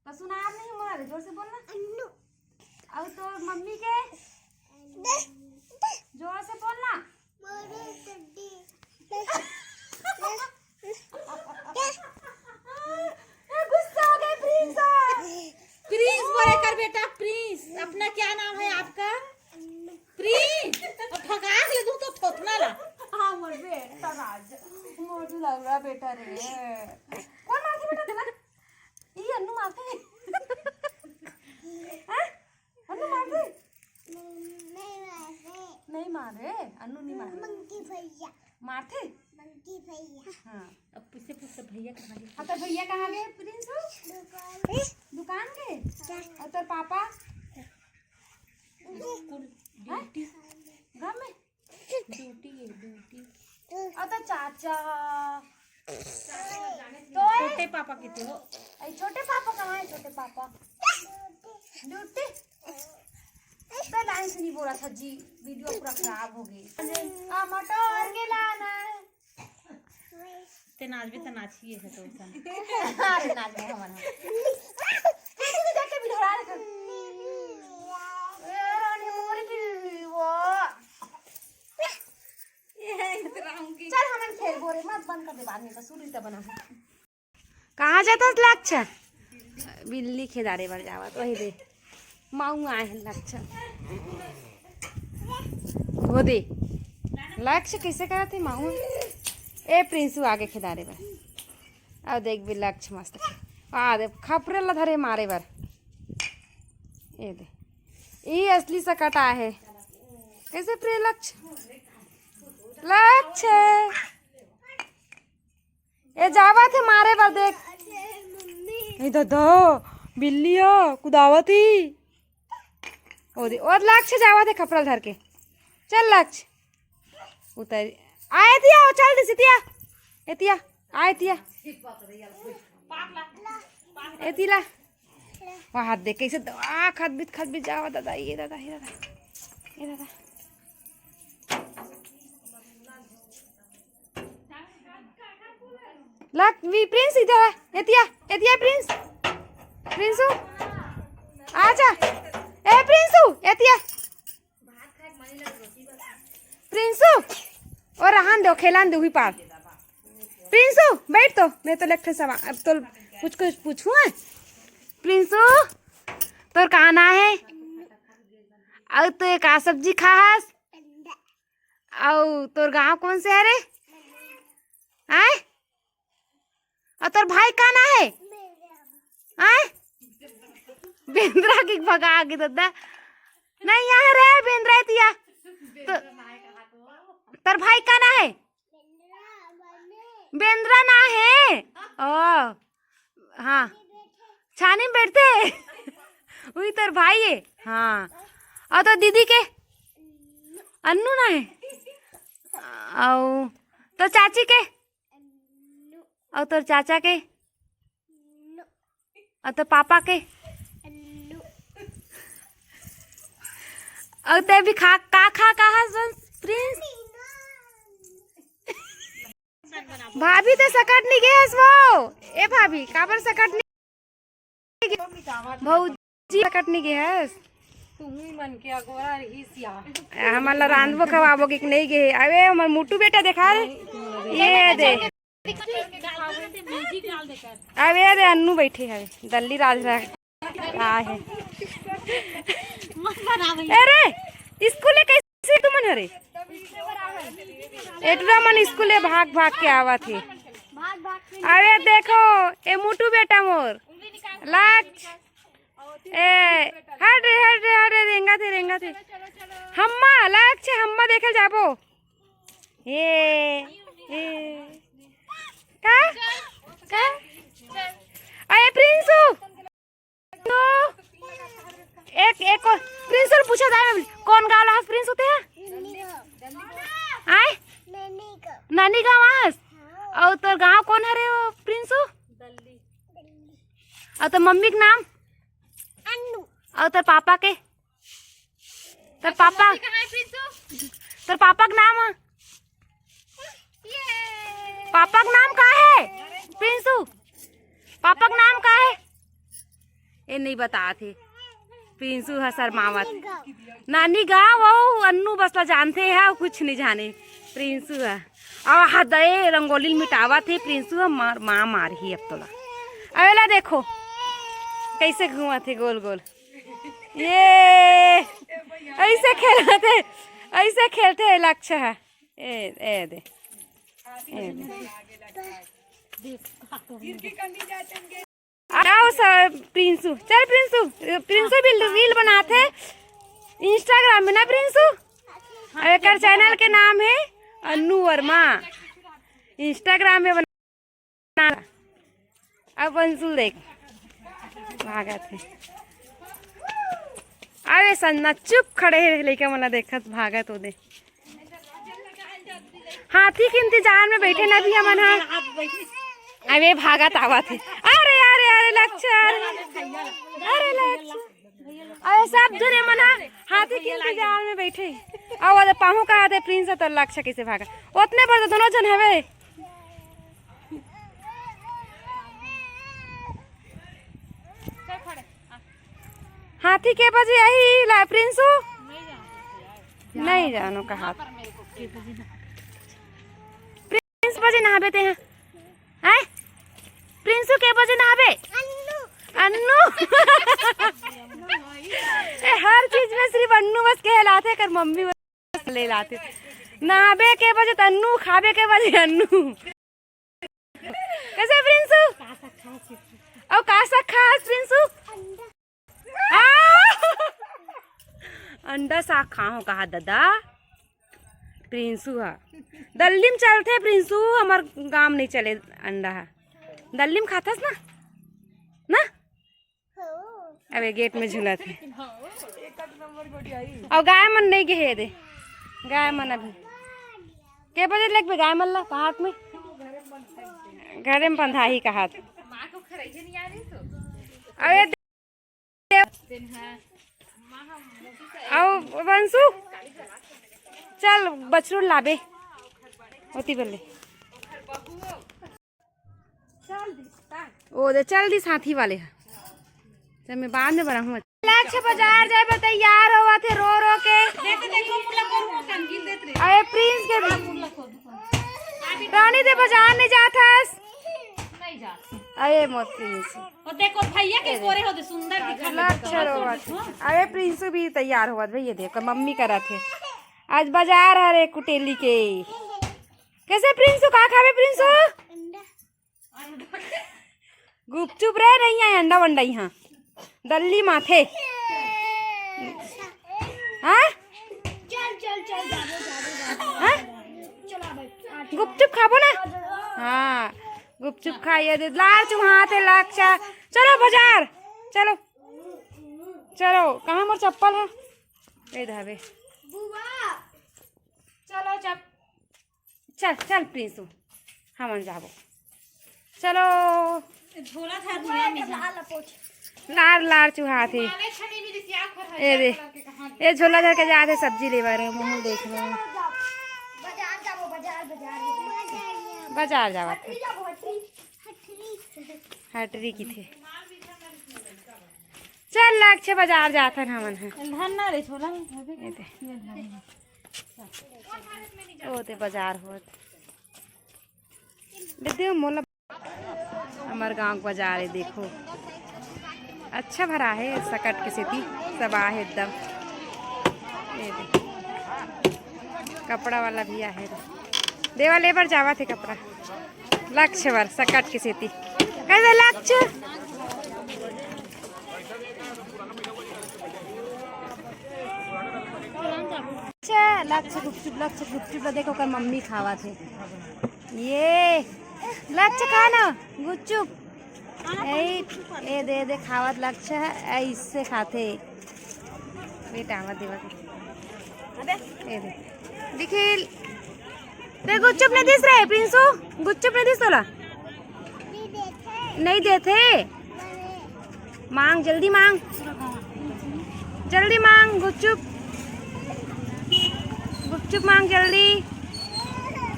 तो सुनार नहीं मारे, जोर से बोलना। और तो मम्मी के जोर से बोलना। गुस्सा हो गए प्रिंस। प्रिंस बोले कर बेटा, प्रिंस। अपना क्या नाम है आपका? प्रिंस। ठगा ले दूं तो थोथना ला। हाँ मोर बेटा राज, मोर लग रहा बेटा रे। कौन मारते बेटा तेरा? ये अन्नू मारते हैं? अन्नू मारते? नहीं मारे, अन्नू नहीं मारे। मंकी भैया मारते? मंकी भैया। हाँ। अब पूछे भैया कहाँ गए? हाँ तो भैया कहाँ गए प्रिंस? दुकान गए। और तेरे पापा स्कूल ड्यूटी। घर में ड्यूटी है ड्यूटी। और तो चाचा छोटे पापा कितने हो? छोटे पापा कहाँ है? छोटे पापा ड्यूटी। तो लाइन से नहीं बोला था जी, वीडियो पूरा खराब हो गई। मटर के लाना है। ते नाच भी तो नाचिए है तो सन। अरे नाच में हमारा कैसे जाके भी ढोरा रखा। रानी मोर की वो चल हमन खेल बोरे मत बंद कर दे, बाद में तो सूरी तो बना। कहाँ जाता लक्ष्य? बिल्ली खेदारे बार जावा तो वही दे माऊ आए हैं लक्ष्य। वो दे लक्ष्य कैसे करा थे माऊ। ए प्रिंसू आगे खेदारे बार। अब देख भी लक्ष्य मस्त आ दे खपरे ला धरे मारे बार। ये दे ये असली सा कटा है। कैसे प्रिय लक्ष्य लक्ष्य ये जावा थे मारे बार। देख नहीं दादा बिल्लिया कुदावती। और लक्ष्य जावा थे खपरल धर के। चल लक्ष्य उतर आए थिया चल दे सितिया एतिया आए थिया एतिला वहाँ हाथ देख कैसे खत बीत जावा दादा। ये दादा ये दादा ये दादा लक वी प्रिंस इधर है। एतिया एतिया प्रिंस प्रिंसू आजा। ए प्रिंसू एतिया प्रिंसू और रहन दो खेलान दो ही पार। प्रिंसू बैठ तो मैं तो लेक्चर सब अब तो कुछ पूछूं। प्रिंसू तोर कहना है और तो एक आ सब्जी खास और तोर गांव कौन से है रे? आए और तोर भाई कहना है? आए बेंद्रा की भगा के दादा नहीं यहाँ रे बेंद्रा तिया तो तर भाई का ना है? बेंद्रा ना है। ओ हाँ छानी में बैठते वही तर भाई है। हाँ और तो दीदी के अन्नू ना है। और तो चाची के और तो चाचा के और तो पापा के और ते भी खा प्रिंस। भाभी तो सकट नहीं गए वो। ए भाभी काबर सकट नहीं भौजी सकट नहीं गए। तुम्ही मन के अगोरा रही सिया। हमारा रांधबो खवाबो कि नहीं गए। अबे हमर मुट्टू बेटा देखा रे ये दे। अबे दे अन्नू बैठे है दल्ली राज रहा है। अरे स्कूल कैसे तुमन हरे एटरा मन स्कूल भाग भाग के आवा थे। अरे देखो ए मुटू बेटा मोर लक्ष्य ए हट रे रेंगा थे हम्मा लक्ष्य हम्मा देखे जाबो। ये का अरे प्रिंसू तो एक प्रिंस पूछा था कौन गाँव ला प्रिंस होते हैं? आए नानी गाँव आस। और तो गाँव कौन है रे प्रिंसू? और तो मम्मी के नाम अन्नू। और तो पापा के तो पापा का नाम पापा का नाम का है प्रिंसू? पापा का नाम का है? ये नहीं बता थे प्रिंसू है शर्मावत नानी गाँव वो अन्नू बसला जानते हैं कुछ नहीं जाने प्रिंसू है और हदे रंगोली मिटावा थे प्रिंसू है माँ मार ही अब तोला अवेला देखो कैसे घुमा थे गोल गोल ये ऐसे खेलते हैं लक्ष्य है ए दे आओ सर प्रिंसू चल प्रिंसू भी रील बनाते इंस्टाग्राम में ना प्रिंसू एक चैनल के नाम है अन्नू वर्मा इंस्टाग्राम में बना अब अंशु देख भागा थे अरे सन्ना चुप खड़े है लेके मला देखत भागा तो दे हाथी के इंतजार में बैठे ना भी हमन अरे भागत आवा थे अरे अरे अरे लक्ष्य अरे लक्ष्य अरे सब जने मना हाथी के इंतजार में बैठे और पाहू का आते प्रिंस तो लक्ष्य कैसे भागा उतने पर तो दोनों जन हवे हाथी के बजे यही ला प्रिंसू नहीं जानो कहा प्रिंस बजे नहाबेते हैं हैं प्रिंसू के बजे नहाबे अन्नू हर चीज में सिर्फ अन्नू बस कहलाते कर मम्मी बस ले लाते नहाबे के बजे तो अन्नू खाबे के बजे अन्नू कैसे प्रिंसू और कासा खास प्रिंसू अंडा साग खाओ कहा दादा प्रिंसू हा दल्ली में चलते प्रिंसू हमार गांव नहीं चले अंडा हा दल्ली में खातास ना अबे गेट में झूला थे और गाय मन नहीं गए दे गाय मन अभी के बजे लग गाय मन ला पहाड़ में घरे में बंधा ही कहा अरे आओ वंशु चल बछरू लाबे होती बल्ले ओ दे चल दी साथी वाले जब मैं बाद में बनाऊँ लक्ष्य बाजार जाए तैयार हुआ थे रो रो के अरे प्रिंस के रानी दे बाजार नहीं जाता अरे मत प्रिंस और देखो भैया के गोरे होते सुंदर दिखा लक्ष्य रोवा अरे प्रिंस भी तैयार हुआ भैया देखो मम्मी करा थे आज बाजार है रे कुटेली के कैसे प्रिंसू का खावे प्रिंसू गुपचुप रहे नहीं है अंडा वंडा यहाँ दल्ली माथे हाँ गुपचुप खाबो ना हाँ गुपचुप खाइए दे लार चुहाते लक्ष्य चलो बाजार चलो चलो कहाँ मोर चप्पल है ए धाबे चलो चल चल प्रिंसू हम जाबो चलो झोला था दुनिया में लार लार चुहा थे ए दे ए झोला धर के जाते सब्जी ले रहे मुँह देख रहे हैं बाजार जावा थे हटरी की थे चल लक्ष्य बाजार जाता है हमन है धन्ना रे छोला ओते बाजार होत देखो मोला हमार गांव बाजार है देखो अच्छा भरा है सकट के सेती सब आहे एकदम ये कपड़ा वाला भी आहे देवा लेबर जावा थे कपड़ा लक्ष्य वर सकट के सेती कैसे लक्ष्य लक्ष्य गुपचुप देखो कर मम्मी खावा थे ये लक्ष्य खाना गुपचुप ए दे खावत लक्ष्य है ऐसे खाते बेटा मत देवा ए दे दिखिल ते गुपचुप नहीं दिस रहे प्रिंसू गुपचुप नहीं दिस तोला नहीं देते मांग जल्दी मांग गुपचुप मांग जल्दी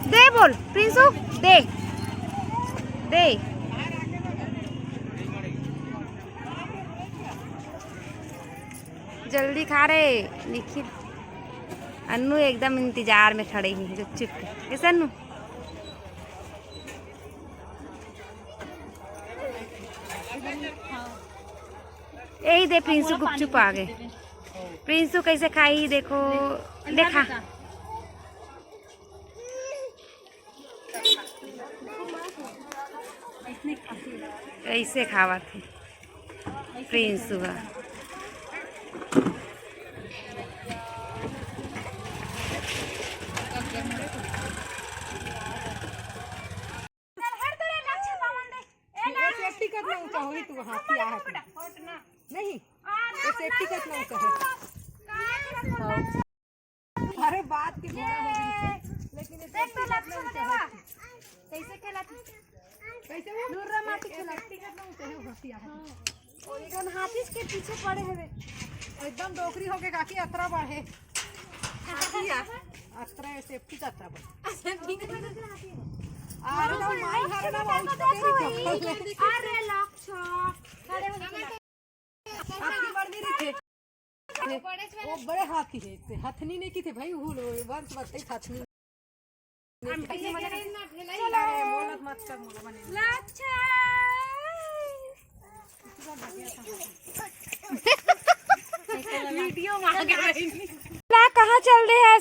दे बोल प्रिंसू दे दे जल्दी खा रहे निखिल। अन्नू एकदम इंतजार में खड़े हैं चुप चुप के। कैसे अन्नू? यही दे प्रिंसू गुपचुप आ गए। प्रिंसू कैसे खाई देखो, देखा ऐसे खावा थे प्रिंसू का। सेफ्टी करना ऊंचा होगी तो हाथी आ नहीं सेफ्टी करना ऊंचा है। अरे बात की घोड़ा हो गई लेकिन कैसे खेला कैसे वो नूर माटी खेला करना ऊंचा है हाथी आ और एकदम हाथी के पीछे पड़े हुए एकदम डोकरी हो के काकी यात्रा बढ़े हाथी आ अत्रा सेफ्टी यात्रा बढ़े अरे ना माई हरे ना माई तेरी अरे लक्ष्य खड़े हो गए। हाथी बढ़नी रही थे वो बड़े हाथी थे हथनी नहीं की थे भाई भूल वर्ष बत्ते हथनी मोलत मत कर मोला बने लक्ष्य वीडियो मांगे ला कहाँ चल रहे हैं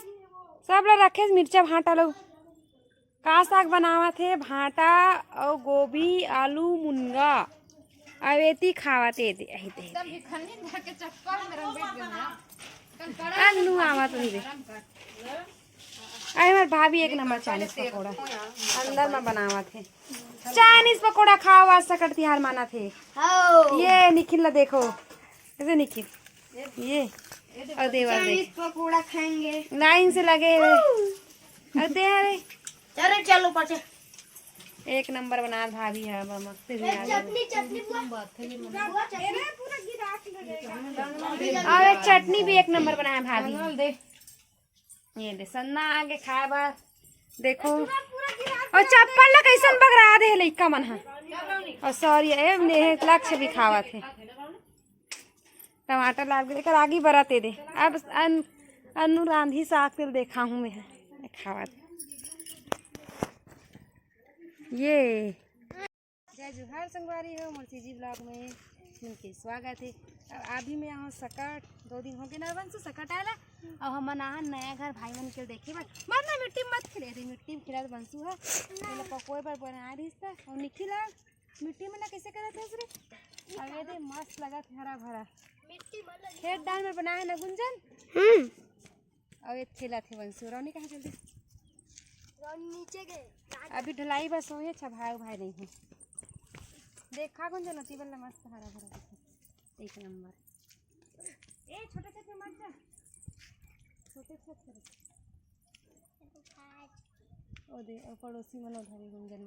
सब लोग? रखे मिर्चा भाटा लोग का साग बनावा थे भाटा और गोभी आलू मुनगा अवेती खावा थे अन्नू आवा तो नहीं हमारे भाभी एक नंबर चाइनीज पकौड़ा अंदर में बनावा थे। चाइनीज पकौड़ा खाओ आज सकट तिहार माना थे। ये निखिल ला देखो कैसे निखिल ये और देवर देख पकौड़ा खाएंगे। लाइन से लगे अरे दे अरे चलो चलो पचे एक नंबर बना भाभी है मस्त चटनी चटनी और एक चटनी भी एक नंबर बनाया भाभी दे। ये दे सन्ना आगे खाए बार देखो और चप्पल ला कैसन बगरा दे लइका मन है और सॉरी ए लक्ष्य भी खावा थे टमाटर लाग लेकर आगे बराते दे। अब अन्नू रांधी साग तिल देखा हूँ मैं खावा थे। ये जय जोहार संगवारी हो मुर्सी जी ब्लॉग में उनके स्वागत है। अभी मैं यहाँ सकट 2 दिन हो गए नरवन से सकट आया और हम नया घर भाई मन के देखे मत ना मिट्टी मत खिले रही मिट्टी में खिला बंसू है पकोए पर बना रही और निखिला मिट्टी में ना कैसे करे थे उसरे और ये दे मस्त लगा हरा भरा खेत डाल में बनाया ना गुंजन और ये खेला थे बंसू रौनी कहाँ चलती नीचे गए अभी ढलाई बस हो अच्छा भाई नहीं है देखा गुंजन अति बल्ला मस्त हरा भरा एक नंबर ए छोटे छोटे मत छोटे छोटे ओ दे और पड़ोसी मनो धरे गुंजन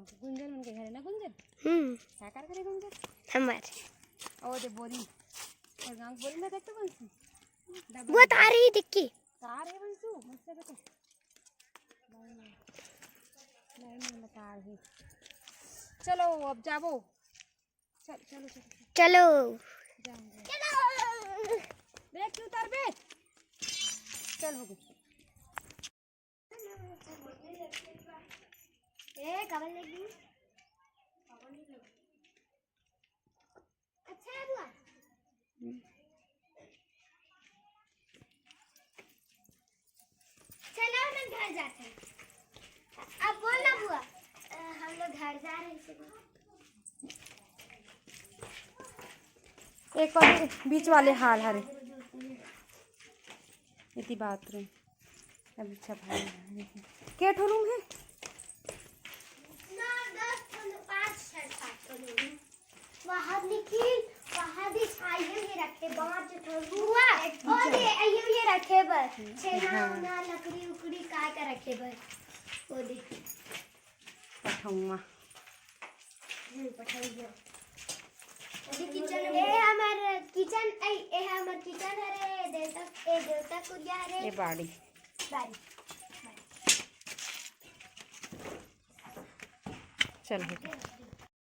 मन के घरे ना गुंजन साकार करे गुंजन हमारे ओ दे बोली और गांव बोली ना देखते बंसू वो तारी दिक्की कार है बंसू मुझसे देखो नहीं बता रही। चलो अब जाओ चलो चलो देख क्यों उतर बे चल हो गई ए कबल लगी अच्छा है बुआ चलो हम घर जाते हैं। अब बोल ना बुआ हम लोग घर जा रहे हैं। एक और बीच वाले हाल हरे इतनी बाथरूम अभी अच्छा भाई क्या रूम है ना 10 5 6 वहाँ निखिल वहाँ भी आइए ये रखे 5 बुआ और ये रखे बस छेना ना लकड़ी उकड़ी का रखे बस वो देखिए पठाऊंगा किचन ए हमार किचन ए हमार किचन है देवता कुरिया है ये बाड़ी बारी चल